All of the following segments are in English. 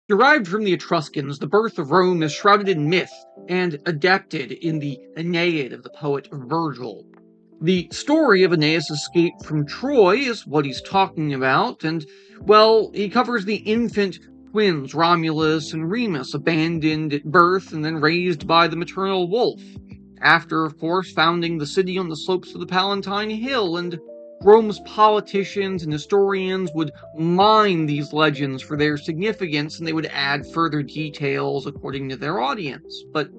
Derived from the Etruscans, the birth of Rome is shrouded in myth and adapted in the Aeneid of the poet Virgil. The story of Aeneas' escape from Troy is what he's talking about, and, well, he covers the infant twins Romulus and Remus, abandoned at birth and then raised by the maternal wolf, after, of course, founding the city on the slopes of the Palatine Hill, and Rome's politicians and historians would mine these legends for their significance, and they would add further details according to their audience. But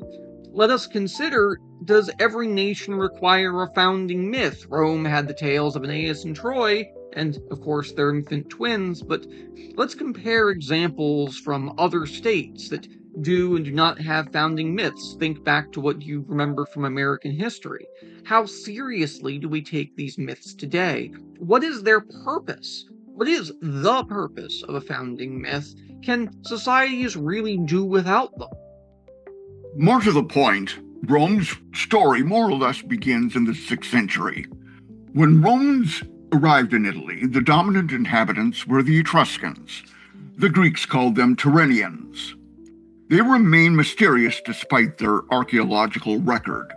let us consider, does every nation require a founding myth? Rome had the tales of Aeneas and Troy, and of course their infant twins, but let's compare examples from other states that do and do not have founding myths. Think back to what you remember from American history. How seriously do we take these myths today? What is their purpose? What is the purpose of a founding myth? Can societies really do without them? More to the point, Rome's story more or less begins in the 6th century. When Romans arrived in Italy, the dominant inhabitants were the Etruscans. The Greeks called them Tyrrhenians. They remain mysterious despite their archaeological record.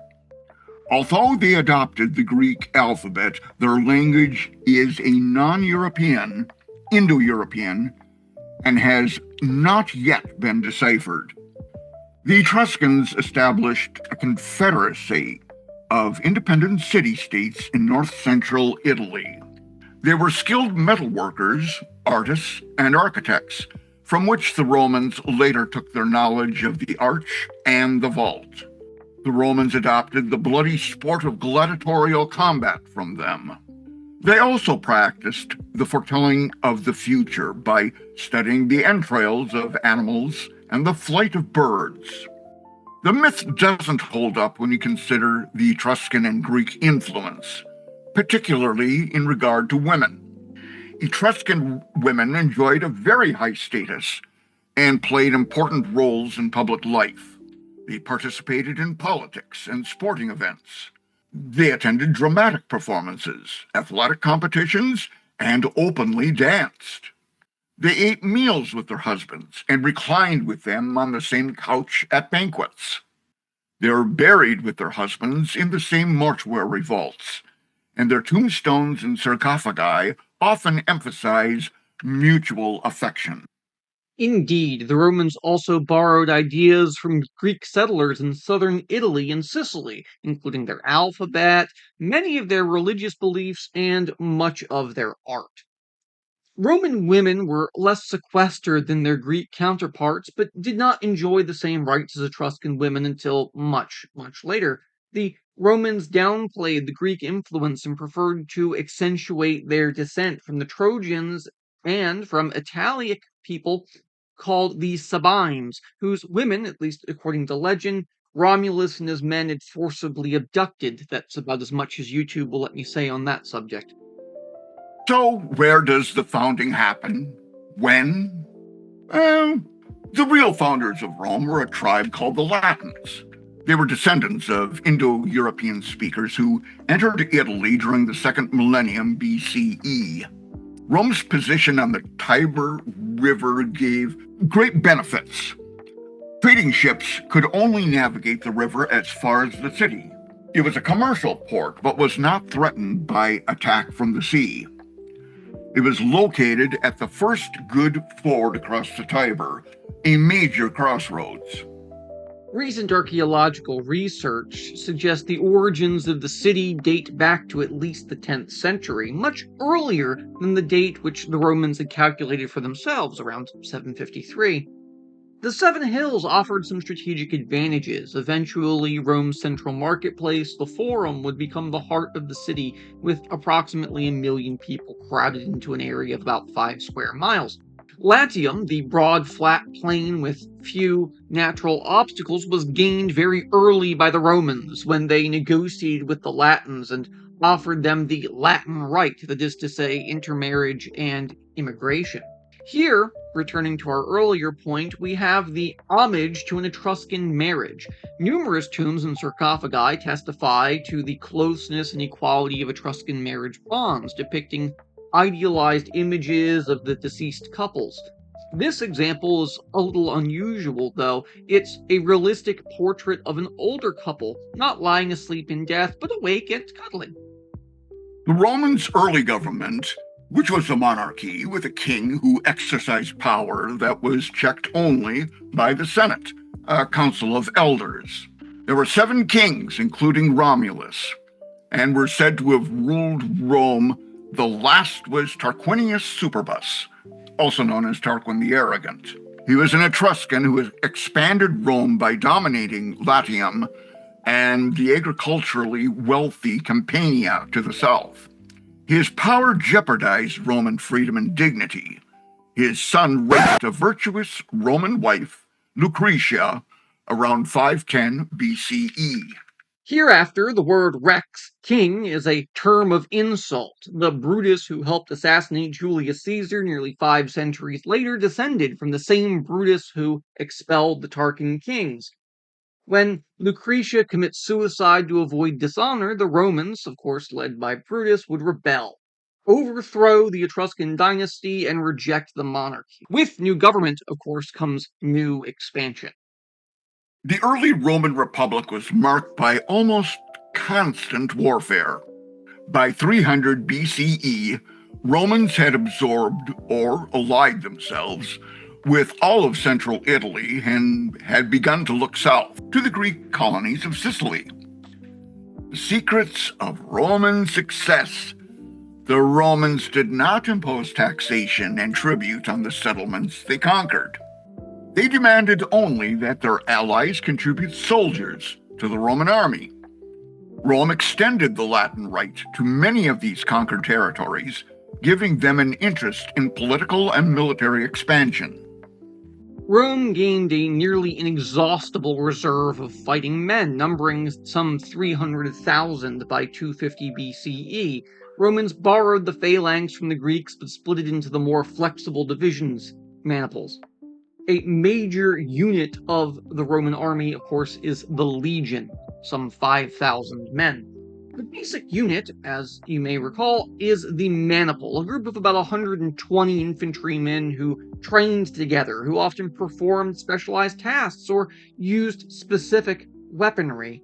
Although they adopted the Greek alphabet, their language is a non-European, Indo-European, and has not yet been deciphered. The Etruscans established a confederacy of independent city-states in north-central Italy. They were skilled metalworkers, artists, and architects, from which the Romans later took their knowledge of the arch and the vault. The Romans adopted the bloody sport of gladiatorial combat from them. They also practiced the foretelling of the future by studying the entrails of animals and the flight of birds. The myth doesn't hold up when you consider the Etruscan and Greek influence, particularly in regard to women. Etruscan women enjoyed a very high status and played important roles in public life. They participated in politics and sporting events. They attended dramatic performances, athletic competitions, and openly danced. They ate meals with their husbands and reclined with them on the same couch at banquets. They were buried with their husbands in the same mortuary vaults, and their tombstones and sarcophagi often emphasize mutual affection. Indeed, the Romans also borrowed ideas from Greek settlers in southern Italy and Sicily, including their alphabet, many of their religious beliefs, and much of their art. Roman women were less sequestered than their Greek counterparts, but did not enjoy the same rights as Etruscan women until much, much later. The Romans downplayed the Greek influence and preferred to accentuate their descent from the Trojans and from Italic people called the Sabines, whose women, at least according to legend, Romulus and his men had forcibly abducted. That's about as much as YouTube will let me say on that subject. So, where does the founding happen? When? The real founders of Rome were a tribe called the Latins. They were descendants of Indo-European speakers who entered Italy during the 2nd millennium BCE. Rome's position on the Tiber River gave great benefits. Trading ships could only navigate the river as far as the city. It was a commercial port, but was not threatened by attack from the sea. It was located at the first good ford across the Tiber, a major crossroads. Recent archaeological research suggests the origins of the city date back to at least the 10th century, much earlier than the date which the Romans had calculated for themselves, around 753. The Seven Hills offered some strategic advantages. Eventually, Rome's central marketplace, the Forum, would become the heart of the city, with approximately 1 million people crowded into an area of about 5 square miles. Latium, the broad, flat plain with few natural obstacles, was gained very early by the Romans when they negotiated with the Latins and offered them the Latin right, that is to say, intermarriage and immigration. Here, returning to our earlier point, we have the homage to an Etruscan marriage. Numerous tombs and sarcophagi testify to the closeness and equality of Etruscan marriage bonds, depicting idealized images of the deceased couples. This example is a little unusual, though. It's a realistic portrait of an older couple, not lying asleep in death, but awake and cuddling. The Romans' early government, which was a monarchy with a king who exercised power that was checked only by the Senate, a council of elders. There were 7 kings, including Romulus, and were said to have ruled Rome. The last was Tarquinius Superbus, also known as Tarquin the Arrogant. He was an Etruscan who expanded Rome by dominating Latium and the agriculturally wealthy Campania to the south. His power jeopardized Roman freedom and dignity. His son raped a virtuous Roman wife, Lucretia, around 510 BCE. Hereafter, the word rex, king, is a term of insult. The Brutus who helped assassinate Julius Caesar nearly 5 centuries later descended from the same Brutus who expelled the Tarquin kings. When Lucretia commits suicide to avoid dishonor, the Romans, of course led by Brutus, would rebel, overthrow the Etruscan dynasty, and reject the monarchy. With new government, of course, comes new expansion. The early Roman Republic was marked by almost constant warfare. By 300 BCE, Romans had absorbed or allied themselves with all of central Italy and had begun to look south to the Greek colonies of Sicily. The secrets of Roman success. The Romans did not impose taxation and tribute on the settlements they conquered. They demanded only that their allies contribute soldiers to the Roman army. Rome extended the Latin Rite to many of these conquered territories, giving them an interest in political and military expansion. Rome gained a nearly inexhaustible reserve of fighting men, numbering some 300,000 by 250 BCE. Romans borrowed the phalanx from the Greeks but split it into the more flexible divisions, maniples. A major unit of the Roman army, of course, is the legion, some 5,000 men. The basic unit, as you may recall, is the maniple, a group of about 120 infantrymen who trained together, who often performed specialized tasks or used specific weaponry.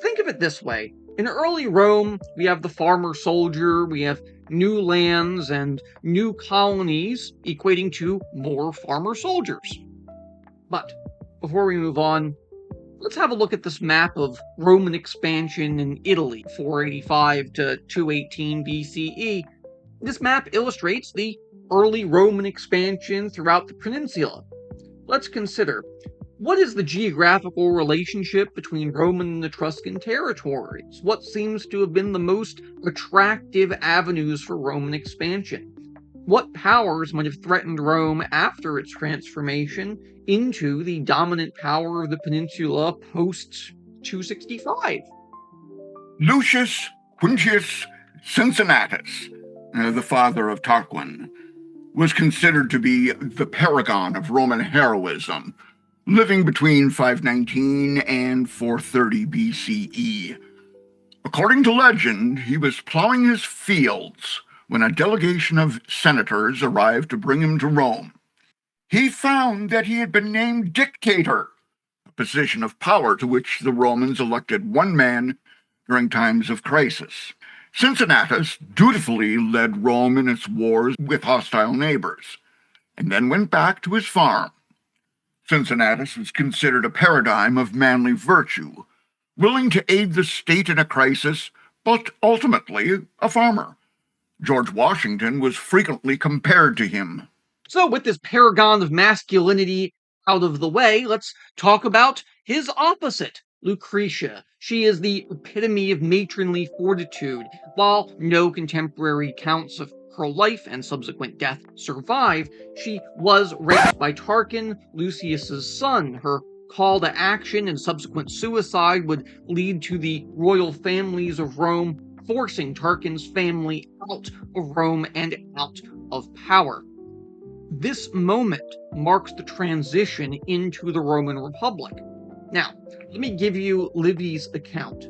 Think of it this way. In early Rome, we have the farmer soldier, we have new lands and new colonies equating to more farmer soldiers. But before we move on, let's have a look at this map of Roman expansion in Italy, 485 to 218 BCE. This map illustrates the early Roman expansion throughout the peninsula. Let's consider, what is the geographical relationship between Roman and Etruscan territories? What seems to have been the most attractive avenues for Roman expansion? What powers might have threatened Rome after its transformation into the dominant power of the peninsula post-265? Lucius Quinctius Cincinnatus, the father of Tarquin, was considered to be the paragon of Roman heroism, living between 519 and 430 BCE. According to legend, he was plowing his fields when a delegation of senators arrived to bring him to Rome. He found that he had been named dictator, a position of power to which the Romans elected one man during times of crisis. Cincinnatus dutifully led Rome in its wars with hostile neighbors, and then went back to his farm. Cincinnatus was considered a paradigm of manly virtue, willing to aid the state in a crisis, but ultimately a farmer. George Washington was frequently compared to him. So with this paragon of masculinity out of the way, let's talk about his opposite, Lucretia. She is the epitome of matronly fortitude. While no contemporary accounts of her life and subsequent death survive, she was raped by Tarquin, Lucius's son. Her call to action and subsequent suicide would lead to the royal families of Rome forcing Tarquin's family out of Rome and out of power. This moment marks the transition into the Roman Republic. Now, let me give you Livy's account.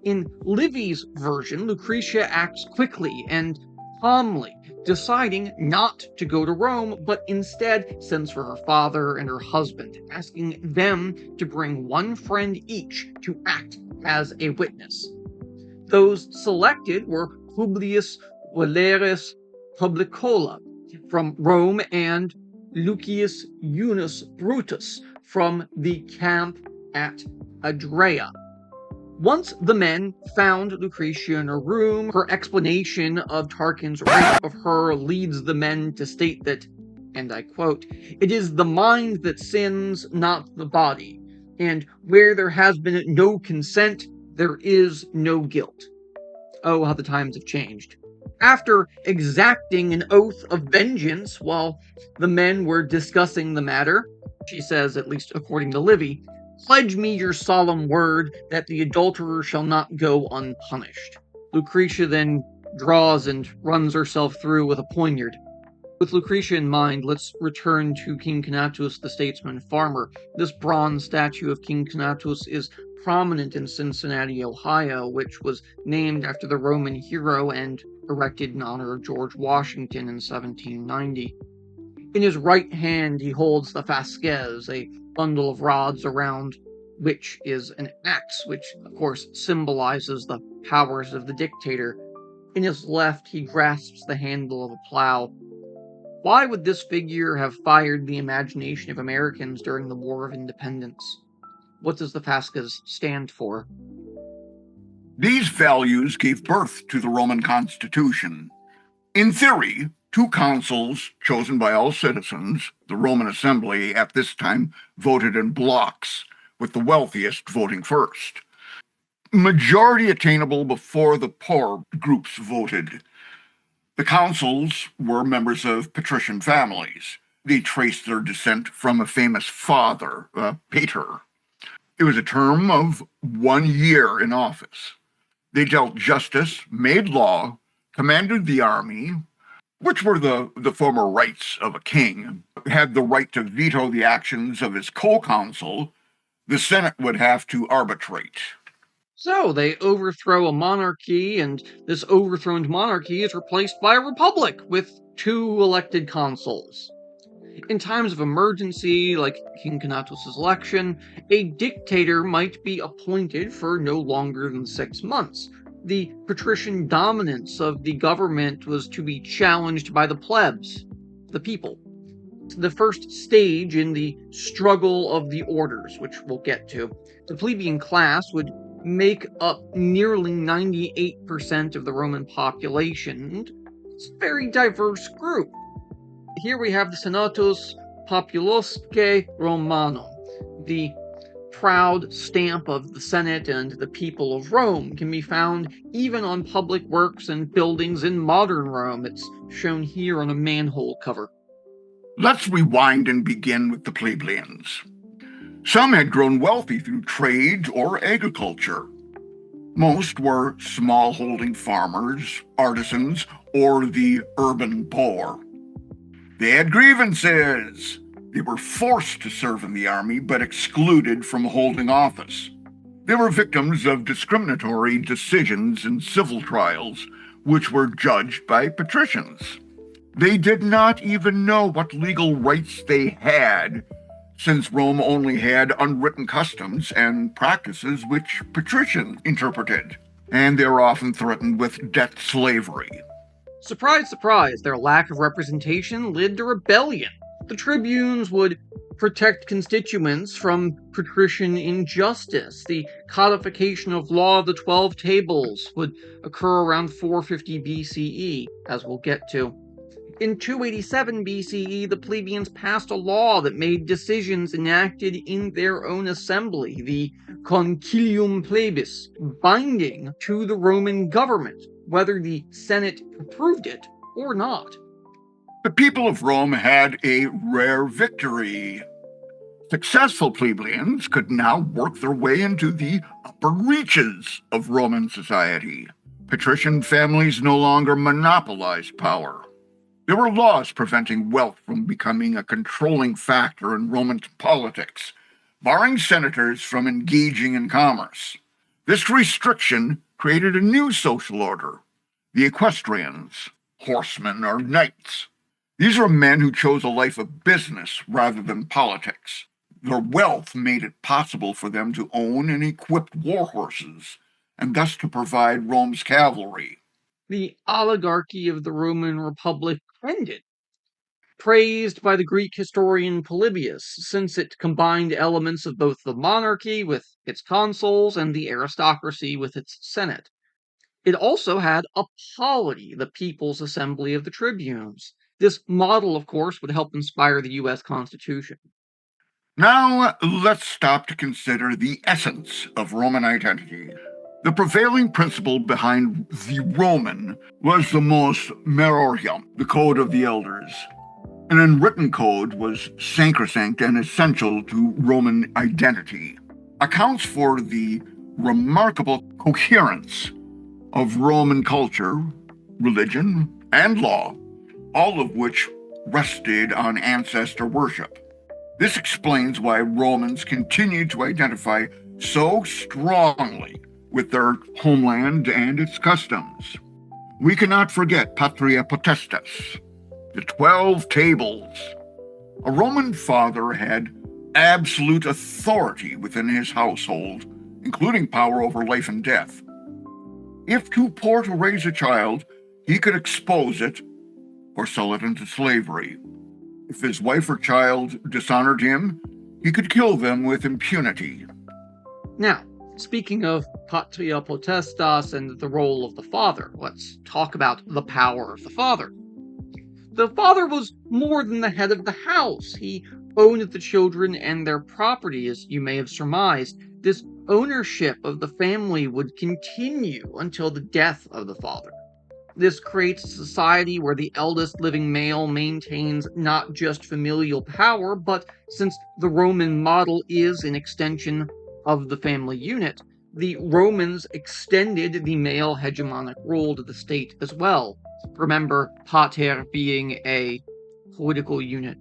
In Livy's version, Lucretia acts quickly and calmly, deciding not to go to Rome, but instead sends for her father and her husband, asking them to bring one friend each to act as a witness. Those selected were Publius Valerius Publicola from Rome and Lucius Junius Brutus from the camp at Adria. Once the men found Lucretia in her room, her explanation of Tarquin's rape of her leads the men to state that, and I quote, "It is the mind that sins, not the body, and where there has been no consent, there is no guilt." Oh, how the times have changed. After exacting an oath of vengeance while the men were discussing the matter, she says, at least according to Livy, "Pledge me your solemn word that the adulterer shall not go unpunished." Lucretia then draws and runs herself through with a poniard. With Lucretia in mind, let's return to King Conatus, the statesman farmer. This bronze statue of King Conatus is prominent in Cincinnati, Ohio, which was named after the Roman hero and erected in honor of George Washington in 1790. In his right hand, he holds the fasces, a bundle of rods around which is an axe, which of course symbolizes the powers of the dictator. In his left, he grasps the handle of a plow. Why would this figure have fired the imagination of Americans during the War of Independence? What does the fasces stand for? These values gave birth to the Roman Constitution. In theory, two consuls chosen by all citizens, the Roman assembly at this time voted in blocks, with the wealthiest voting first. Majority attainable before the poor groups voted. The consuls were members of patrician families. They traced their descent from a famous father, Pater. It was a term of 1 year in office. They dealt justice, made law, commanded the army, which were the former rights of a king, had the right to veto the actions of his co-consul. The Senate would have to arbitrate. So they overthrow a monarchy, and this overthrown monarchy is replaced by a republic with 2 elected consuls. In times of emergency, like King Conatus' election, a dictator might be appointed for no longer than 6 months. The patrician dominance of the government was to be challenged by the plebs, the people. The first stage in the struggle of the orders, which we'll get to. The plebeian class would make up nearly 98% of the Roman population. It's a very diverse group. Here we have the Senatus Populosque Romanum, the proud stamp of the Senate and the people of Rome, can be found even on public works and buildings in modern Rome. It's shown here on a manhole cover. Let's rewind and begin with the plebeians. Some had grown wealthy through trade or agriculture. Most were small-holding farmers, artisans, or the urban poor. They had grievances. They were forced to serve in the army, but excluded from holding office. They were victims of discriminatory decisions in civil trials, which were judged by patricians. They did not even know what legal rights they had, since Rome only had unwritten customs and practices which patricians interpreted, and they were often threatened with debt slavery. Surprise, surprise, their lack of representation led to rebellion. The tribunes would protect constituents from patrician injustice. The codification of law of the 12 tables would occur around 450 BCE, as we'll get to. In 287 BCE, the plebeians passed a law that made decisions enacted in their own assembly, the Concilium Plebis, binding to the Roman government, whether the Senate approved it or not. The people of Rome had a rare victory. Successful plebeians could now work their way into the upper reaches of Roman society. Patrician families no longer monopolized power. There were laws preventing wealth from becoming a controlling factor in Roman politics, barring senators from engaging in commerce. This restriction created a new social order, the equestrians. horsemen, or knights. These were men who chose a life of business rather than politics. Their wealth made it possible for them to own and equip war horses, and thus to provide Rome's cavalry. The oligarchy of the Roman Republic ended, praised by the Greek historian Polybius, since it combined elements of both the monarchy with its consuls and the aristocracy with its senate. It also had a polity, the People's Assembly of the Tribunes. This model, of course, would help inspire the U.S. Constitution. Now, let's stop to consider the essence of Roman identity. The prevailing principle behind the Roman was the mos maiorum, the code of the elders. An unwritten code was sacrosanct and essential to Roman identity. Accounts for the remarkable coherence of Roman culture, religion, and law, all of which rested on ancestor worship. This explains why Romans continued to identify so strongly with their homeland and its customs. We cannot forget Patria Potestas, the 12 tables. A Roman father had absolute authority within his household, including power over life and death. If too poor to raise a child, he could expose it or sell it into slavery. If his wife or child dishonored him, he could kill them with impunity. Now, speaking of Patria Potestas and the role of the father, let's talk about the power of the father. The father was more than the head of the house. He owned the children and their property, as you may have surmised. This ownership of the family would continue until the death of the father. This creates a society where the eldest living male maintains not just familial power, but since the Roman model is an extension of the family unit, the Romans extended the male hegemonic rule to the state as well. Remember, pater being a political unit.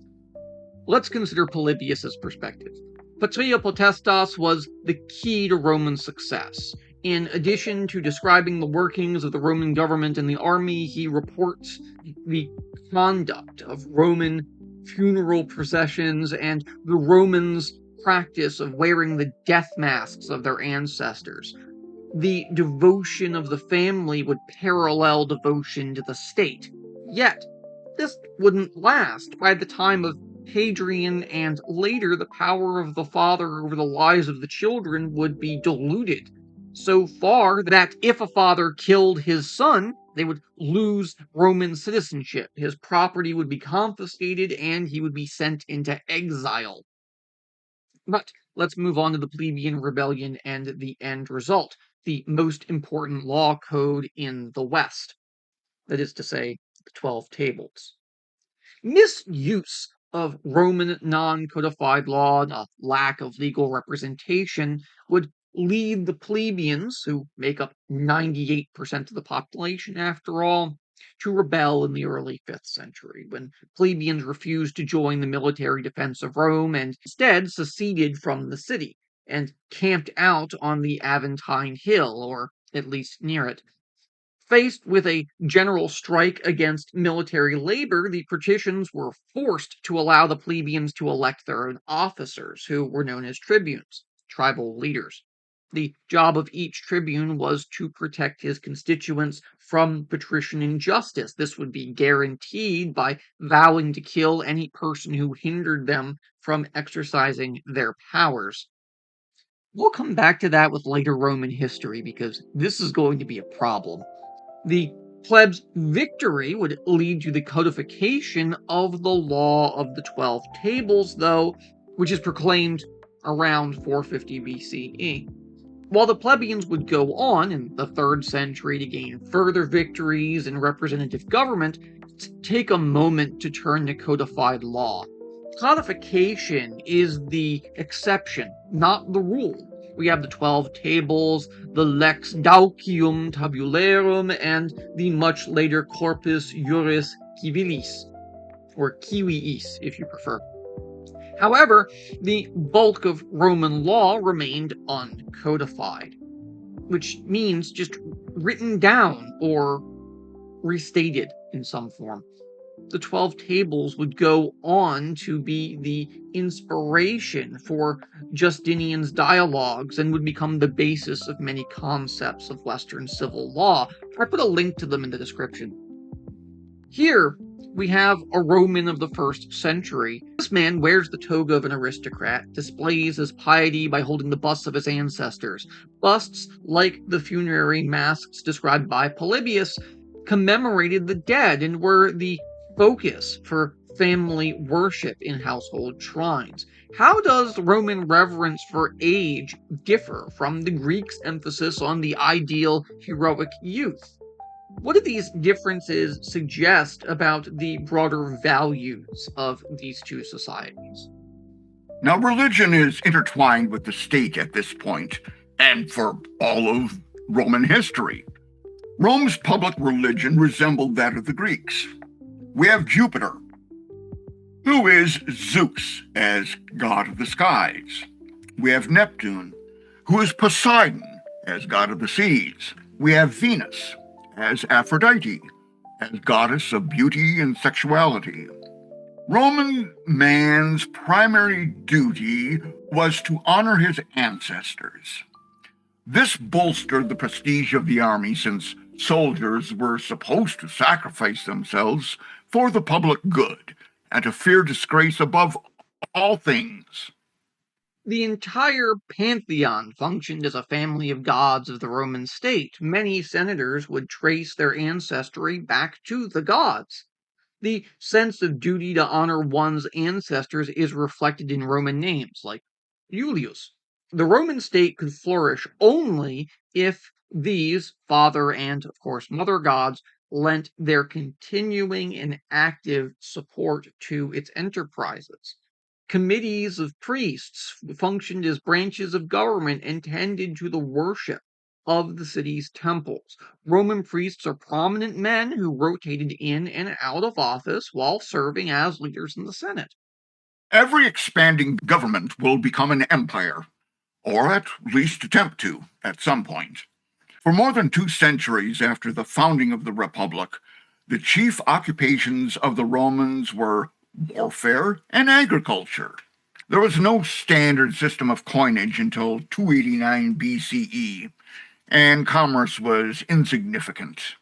Let's consider Polybius's perspective. Patria Potestas was the key to Roman success. In addition to describing the workings of the Roman government and the army, he reports the conduct of Roman funeral processions and the Romans' practice of wearing the death masks of their ancestors. The devotion of the family would parallel devotion to the state. Yet, this wouldn't last. By the time of Hadrian and later, the power of the father over the lives of the children would be diluted so far that if a father killed his son, they would lose Roman citizenship. His property would be confiscated and he would be sent into exile. But let's move on to the plebeian rebellion and the end result, the most important law code in the West. That is to say, the 12 Tables. Misuse of Roman non-codified law and a lack of legal representation would lead the plebeians, who make up 98% of the population after all, to rebel in the early 5th century, when plebeians refused to join the military defense of Rome and instead seceded from the city and camped out on the Aventine Hill, or at least near it. Faced with a general strike against military labor, the patricians were forced to allow the plebeians to elect their own officers, who were known as tribunes, tribal leaders. The job of each tribune was to protect his constituents from patrician injustice. This would be guaranteed by vowing to kill any person who hindered them from exercising their powers. We'll come back to that with later Roman history, because this is going to be a problem. The plebs' victory would lead to the codification of the law of the 12 Tables, though, which is proclaimed around 450 BCE. While the plebeians would go on in the 3rd century to gain further victories in representative government, let's take a moment to turn to codified law. Codification is the exception, not the rule. We have the 12 Tables, the Lex Daucium Tabularum, and the much later Corpus Juris Civilis, or Civiis if you prefer. However, the bulk of Roman law remained uncodified, which means just written down or restated. in some form. The 12 tables would go on to be the inspiration for Justinian's dialogues and would become the basis of many concepts of Western civil law. I put a link to them in the description. Here, we have a Roman of the 1st century. This man wears the toga of an aristocrat, displays his piety by holding the busts of his ancestors. Busts, like the funerary masks described by Polybius, commemorated the dead and were the focus for family worship in household shrines. How does Roman reverence for age differ from the Greeks' emphasis on the ideal heroic youth? What do these differences suggest about the broader values of these two societies? Now, religion is intertwined with the state at this point, and for all of Roman history. Rome's public religion resembled that of the Greeks. We have Jupiter, who is Zeus as god of the skies. We have Neptune, who is Poseidon as god of the seas. We have Venus as Aphrodite, as goddess of beauty and sexuality. Roman man's primary duty was to honor his ancestors. This bolstered the prestige of the army since soldiers were supposed to sacrifice themselves for the public good and to fear disgrace above all things. The entire pantheon functioned as a family of gods of the Roman state. Many senators would trace their ancestry back to the gods. The sense of duty to honor one's ancestors is reflected in Roman names like Julius. The Roman state could flourish only if these father and, of course, mother gods lent their continuing and active support to its enterprises. Committees of priests functioned as branches of government and tended to the worship of the city's temples. Roman priests are prominent men who rotated in and out of office while serving as leaders in the Senate. Every expanding government will become an empire, or at least attempt to at some point. For more than 2 centuries after the founding of the Republic, the chief occupations of the Romans were warfare and agriculture. There was no standard system of coinage until 289 BCE, and commerce was insignificant.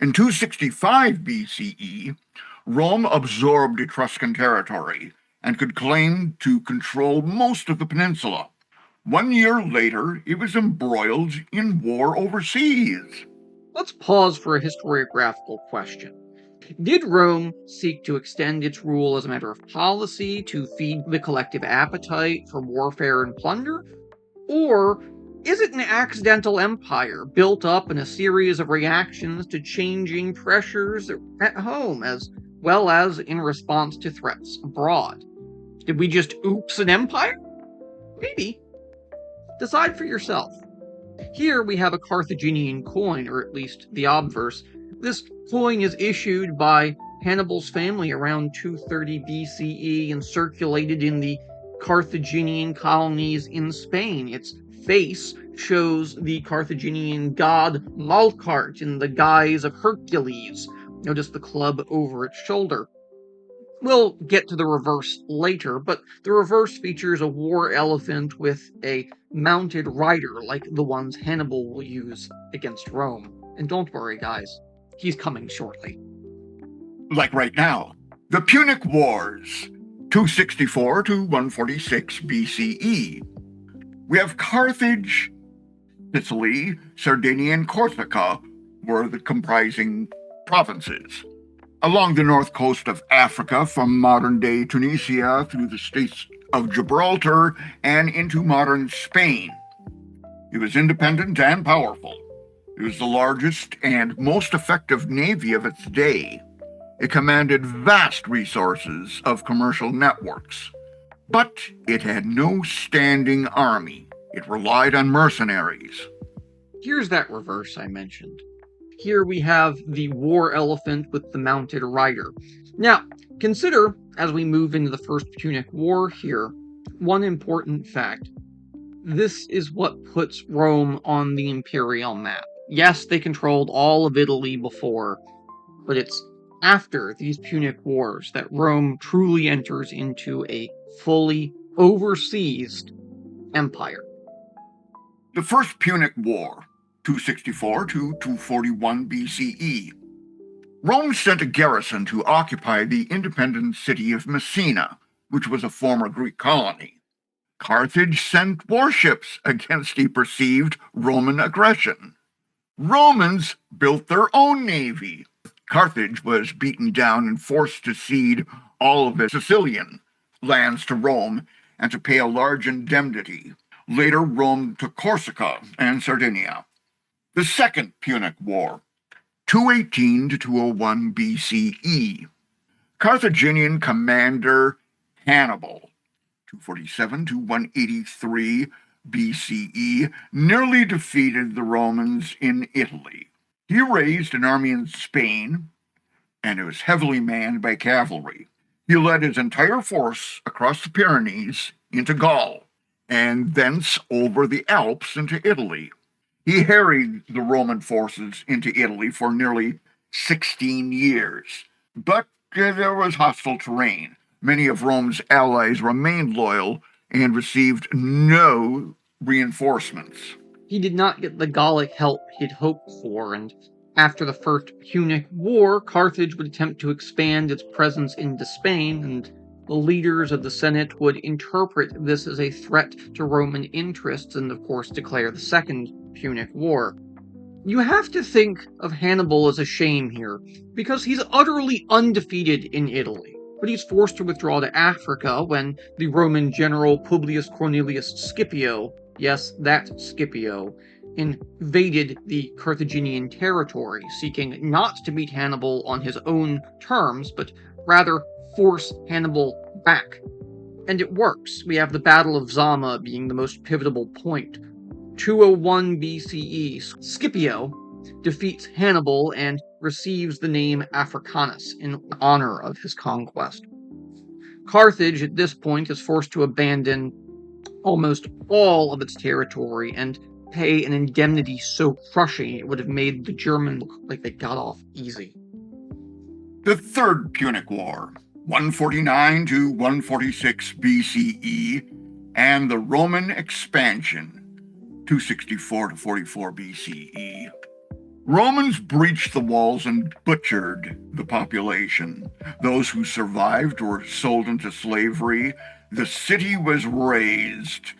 In 265 BCE, Rome absorbed Etruscan territory and could claim to control most of the peninsula. 1 year later, it was embroiled in war overseas. Let's pause for a historiographical question. Did Rome seek to extend its rule as a matter of policy to feed the collective appetite for warfare and plunder? Or is it an accidental empire built up in a series of reactions to changing pressures at home as well as in response to threats abroad? Did we just oops an empire? Maybe. Decide for yourself. Here we have a Carthaginian coin, or at least the obverse. This coin is issued by Hannibal's family around 230 BCE and circulated in the Carthaginian colonies in Spain. Its face shows the Carthaginian god Malcart in the guise of Hercules. Notice the club over its shoulder. We'll get to the reverse later, but the reverse features a war elephant with a mounted rider like the ones Hannibal will use against Rome. And don't worry, guys, he's coming shortly. Like right now, the Punic Wars, 264 to 146 BCE. We have Carthage, Sicily, Sardinia, and Corsica were the comprising provinces. Along the north coast of Africa, from modern-day Tunisia through the states of Gibraltar and into modern Spain. It was independent and powerful. It was the largest and most effective navy of its day. It commanded vast resources of commercial networks. But it had no standing army. It relied on mercenaries. Here's that reverse I mentioned. Here we have the war elephant with the mounted rider. Now, consider, as we move into the First Punic War here, one important fact. This is what puts Rome on the imperial map. Yes, they controlled all of Italy before, but it's after these Punic Wars that Rome truly enters into a fully overseas empire. The First Punic War, 264 to 241 BCE. Rome sent a garrison to occupy the independent city of Messina, which was a former Greek colony. Carthage sent warships against a perceived Roman aggression. Romans built their own navy. Carthage was beaten down and forced to cede all of its Sicilian lands to Rome and to pay a large indemnity. Later, Rome took Corsica and Sardinia. The Second Punic War, 218 to 201 BCE. Carthaginian commander Hannibal, 247 to 183 BCE, nearly defeated the Romans in Italy. He raised an army in Spain, and it was heavily manned by cavalry. He led his entire force across the Pyrenees into Gaul, and thence over the Alps into Italy. He harried the Roman forces into Italy for nearly 16 years, but there was hostile terrain. Many of Rome's allies remained loyal and received no reinforcements. He did not get the Gallic help he'd hoped for, and after the First Punic War, Carthage would attempt to expand its presence into Spain, and the leaders of the Senate would interpret this as a threat to Roman interests and, of course, declare the Second Punic War. You have to think of Hannibal as a shame here, because he's utterly undefeated in Italy, but he's forced to withdraw to Africa when the Roman general Publius Cornelius Scipio, yes, that Scipio, invaded the Carthaginian territory, seeking not to beat Hannibal on his own terms, but rather force Hannibal back. And it works. We have the Battle of Zama being the most pivotal point. 201 BCE, Scipio defeats Hannibal and receives the name Africanus in honor of his conquest. Carthage at this point is forced to abandon almost all of its territory and pay an indemnity so crushing it would have made the Germans look like they got off easy. The Third Punic War, 149 to 146 BCE, and the Roman expansion, 264 to 44 BCE. Romans breached the walls and butchered the population. Those who survived were sold into slavery. The city was razed.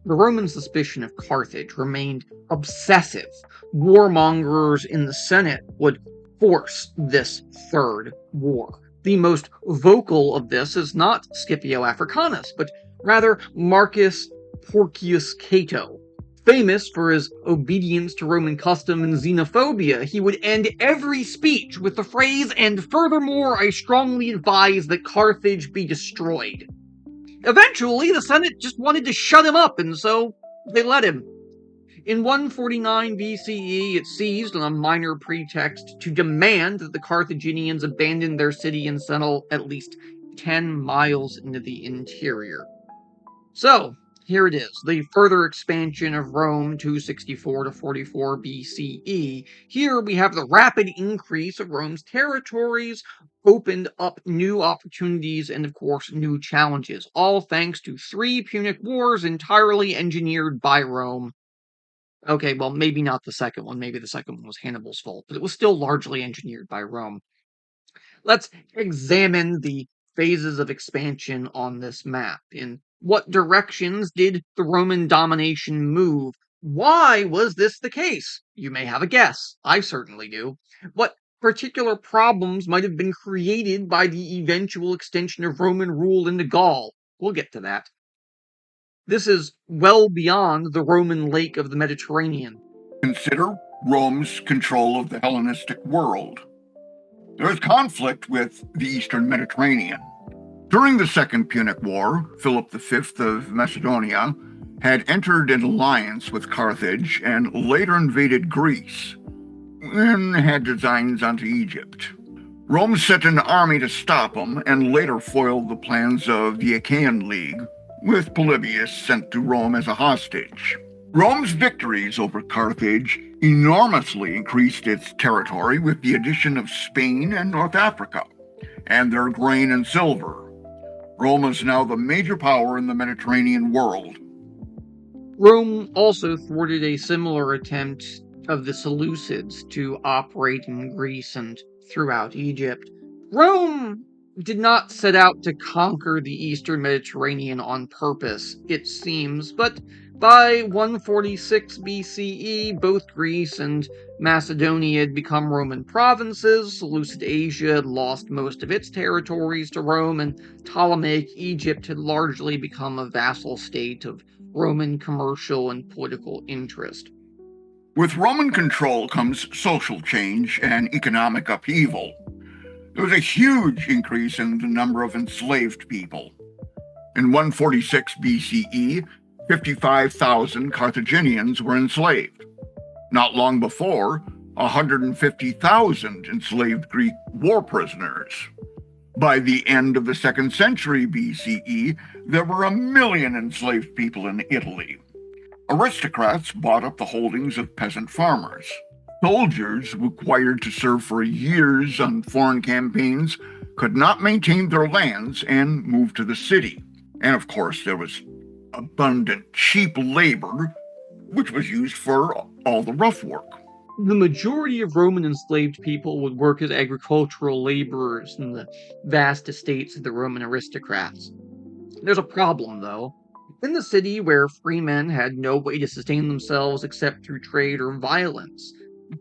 The Roman suspicion of Carthage remained obsessive. Warmongers in the Senate would force this third war. The most vocal of this is not Scipio Africanus, but rather Marcus Porcius Cato. Famous for his obedience to Roman custom and xenophobia, he would end every speech with the phrase, "And furthermore, I strongly advise that Carthage be destroyed." Eventually, the Senate just wanted to shut him up, and so they let him. In 149 BCE, it seized on a minor pretext to demand that the Carthaginians abandon their city and settle at least 10 miles into the interior. So, here it is, the further expansion of Rome, 264 to 44 BCE. Here we have the rapid increase of Rome's territories, opened up new opportunities and, of course, new challenges, all thanks to 3 Punic Wars entirely engineered by Rome. Okay, well, maybe not the second one. Maybe the second one was Hannibal's fault, but it was still largely engineered by Rome. Let's examine the phases of expansion on this map. In what directions did the Roman domination move? Why was this the case? You may have a guess. I certainly do. What particular problems might have been created by the eventual extension of Roman rule into Gaul? We'll get to that. This is well beyond the Roman lake of the Mediterranean. Consider Rome's control of the Hellenistic world. There is conflict with the Eastern Mediterranean. During the Second Punic War, Philip V of Macedonia had entered an alliance with Carthage and later invaded Greece, and had designs onto Egypt. Rome sent an army to stop him and later foiled the plans of the Achaean League, with Polybius sent to Rome as a hostage. Rome's victories over Carthage enormously increased its territory with the addition of Spain and North Africa, and their grain and silver. Rome is now the major power in the Mediterranean world. Rome also thwarted a similar attempt of the Seleucids to operate in Greece and throughout Egypt. Rome did not set out to conquer the eastern Mediterranean on purpose, it seems, but by 146 BCE, both Greece and Macedonia had become Roman provinces, Seleucid Asia had lost most of its territories to Rome, and Ptolemaic Egypt had largely become a vassal state of Roman commercial and political interest. With Roman control comes social change and economic upheaval. There was a huge increase in the number of enslaved people. In 146 BCE, 55,000 Carthaginians were enslaved. Not long before, 150,000 enslaved Greek war prisoners. By the end of the 2nd century BCE, there were 1 million enslaved people in Italy. Aristocrats bought up the holdings of peasant farmers. Soldiers, required to serve for years on foreign campaigns, could not maintain their lands and moved to the city. And of course, there was abundant cheap labor, which was used for all the rough work. The majority of Roman enslaved people would work as agricultural laborers in the vast estates of the Roman aristocrats. There's a problem, though. In the city where free men had no way to sustain themselves except through trade or violence,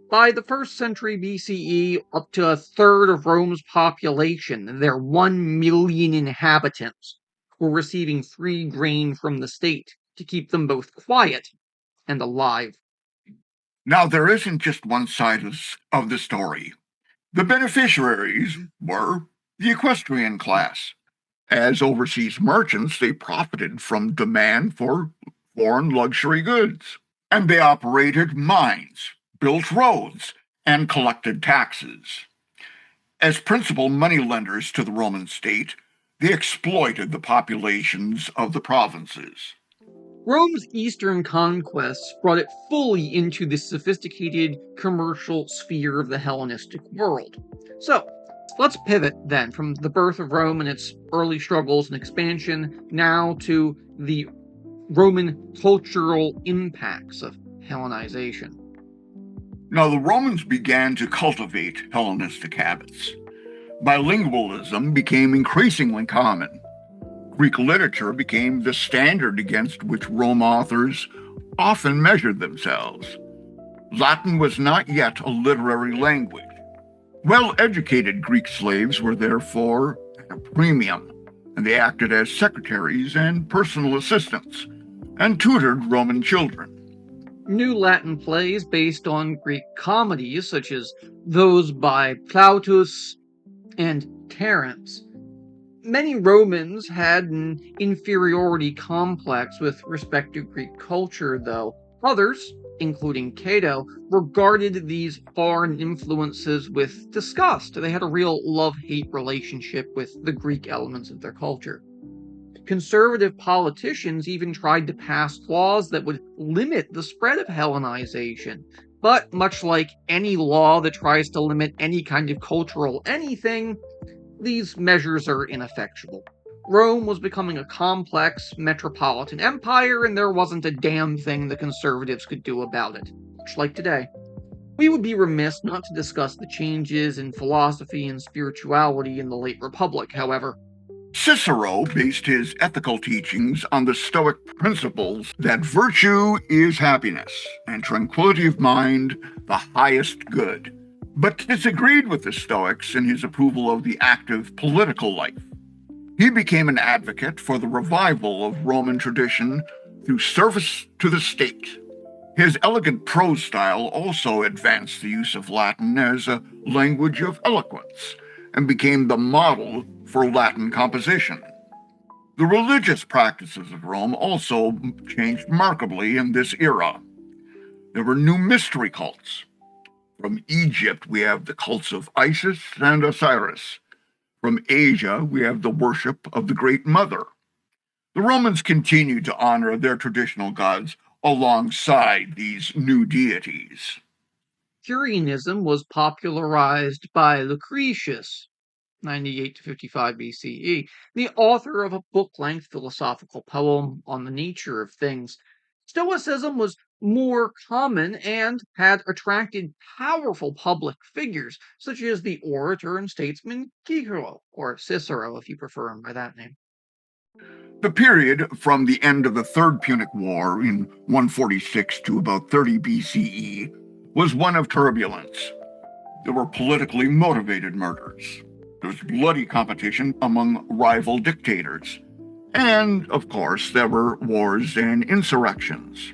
by the 1st century BCE, up to a third of Rome's population, their 1 million inhabitants, were receiving free grain from the state to keep them both quiet and alive. Now, there isn't just one side of the story. The beneficiaries were the equestrian class. As overseas merchants, they profited from demand for foreign luxury goods, and they operated mines, built roads, and collected taxes. As principal moneylenders to the Roman state, they exploited the populations of the provinces. Rome's eastern conquests brought it fully into the sophisticated commercial sphere of the Hellenistic world. So, let's pivot then from the birth of Rome and its early struggles and expansion now to the Roman cultural impacts of Hellenization. Now, the Romans began to cultivate Hellenistic habits. Bilingualism became increasingly common. Greek literature became the standard against which Rome authors often measured themselves. Latin was not yet a literary language. Well-educated Greek slaves were therefore at a premium, and they acted as secretaries and personal assistants, and tutored Roman children. New Latin plays based on Greek comedies, such as those by Plautus and Terence. Many Romans had an inferiority complex with respect to Greek culture, though. Others, including Cato, regarded these foreign influences with disgust. They had a real love-hate relationship with the Greek elements of their culture. Conservative politicians even tried to pass laws that would limit the spread of Hellenization. But much like any law that tries to limit any kind of cultural anything, these measures are ineffectual. Rome was becoming a complex metropolitan empire, and there wasn't a damn thing the conservatives could do about it, much like today. We would be remiss not to discuss the changes in philosophy and spirituality in the late Republic, however. Cicero based his ethical teachings on the Stoic principles that virtue is happiness and tranquility of mind the highest good, but disagreed with the Stoics in his approval of the active political life. He became an advocate for the revival of Roman tradition through service to the state. His elegant prose style also advanced the use of Latin as a language of eloquence and became the model for Latin composition. The religious practices of Rome also changed markedly in this era. There were new mystery cults. From Egypt, we have the cults of Isis and Osiris. From Asia, we have the worship of the Great Mother. The Romans continued to honor their traditional gods alongside these new deities. Curianism was popularized by Lucretius, 98 to 55 BCE, the author of a book-length philosophical poem on the nature of things. Stoicism was more common and had attracted powerful public figures, such as the orator and statesman Cicero, or Cicero if you prefer him by that name. The period from the end of the Third Punic War in 146 to about 30 BCE was one of turbulence. There were politically motivated murders. There was bloody competition among rival dictators. And, of course, there were wars and insurrections.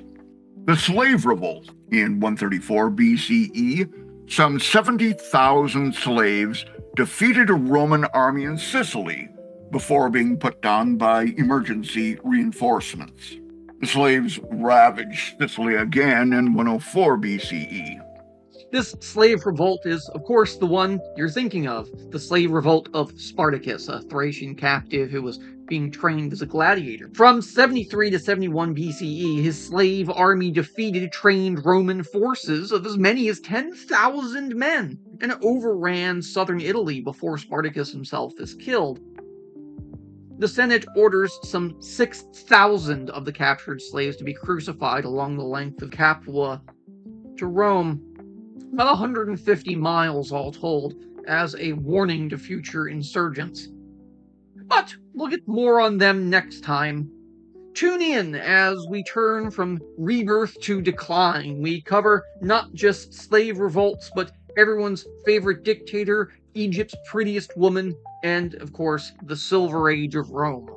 The slave revolt in 134 BCE, some 70,000 slaves defeated a Roman army in Sicily before being put down by emergency reinforcements. The slaves ravaged Sicily again in 104 BCE. This slave revolt is, of course, the one you're thinking of, the slave revolt of Spartacus, a Thracian captive who was being trained as a gladiator. From 73 to 71 BCE, his slave army defeated trained Roman forces of as many as 10,000 men and overran southern Italy before Spartacus himself is killed. The Senate orders some 6,000 of the captured slaves to be crucified along the length of Capua to Rome, about 150 miles all told, as a warning to future insurgents. But we'll get more on them next time. Tune in as we turn from rebirth to decline. We cover not just slave revolts, but everyone's favorite dictator, Egypt's prettiest woman, and, of course, the Silver Age of Rome.